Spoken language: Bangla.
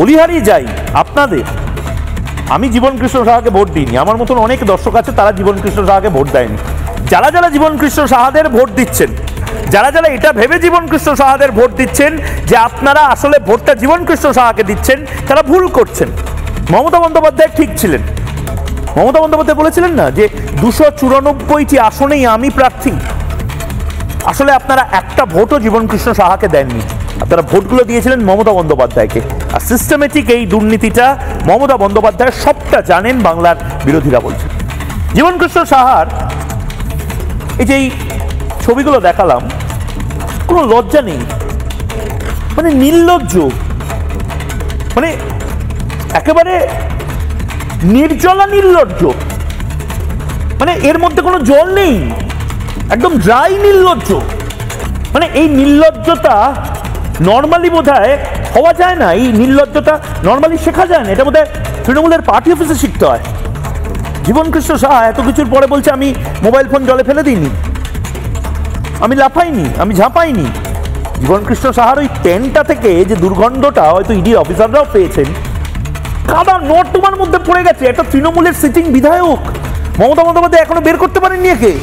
বলিহারি যাই আপনাদের, আমি জীবনকৃষ্ণ সাহাকে ভোট দিইনি, আমার মতন অনেক দর্শক আছে তারা জীবনকৃষ্ণ সাহাকে ভোট দেয়নি। যারা যারা জীবনকৃষ্ণ সাহাদের ভোট দিচ্ছেন, যারা যারা এটা ভেবে জীবনকৃষ্ণ সাহাদের ভোট দিচ্ছেন যে আপনারা আসলে ভোটটা জীবনকৃষ্ণ সাহাকে দিচ্ছেন, তারা ভুল করছেন। মমতা বন্দ্যোপাধ্যায় ঠিক ছিলেন। মমতা বন্দ্যোপাধ্যায় বলেছিলেন না যে 294টি আসনেই আমি প্রার্থী। আসলে আপনারা একটা ভোটও জীবনকৃষ্ণ সাহাকে দেননি, আপনারা ভোটগুলো দিয়েছিলেন মমতা বন্দ্যোপাধ্যায়কে। আর সিস্টেমেটিক এই দুর্নীতিটা মমতা বন্দ্যোপাধ্যায় সবটা জানেন, বাংলার বিরোধীরা বলছেন। জীবনকৃষ্ণ সাহার এই যে ছবিগুলো দেখালাম, কোনো লজ্জা নেই, মানে নির্লজ্জ, মানে একেবারে নির্জলা নির্লজ্জ, মানে এর মধ্যে কোনো জল নেই, একদম ড্রাই নির্লজ্জ। মানে এই নির্লজ্জতা নর্মালি বোধহয় হওয়া যায় না, এই নির্লজ্জতা নর্মালি শেখা যায় না, এটা বোধহয় তৃণমূলের পার্টি অফিসে শিখতে হয়। জীবনকৃষ্ণ সাহা এত কিছুর পরে বলছে আমি মোবাইল ফোন জলে ফেলে দিইনি, আমি লাফাইনি, আমি ঝাঁপাইনি। জীবনকৃষ্ণ সাহার ওই পেনটা থেকে যে দুর্গন্ধটা হয়তো ইডি অফিসাররাও পেয়েছেন, কাদা নর্দমার মধ্যে পড়ে গেছে। একটা তৃণমূলের সিটিং বিধায়ক, মমতা বন্দ্যোপাধ্যায় এখনো বের করতে পারেননি একে।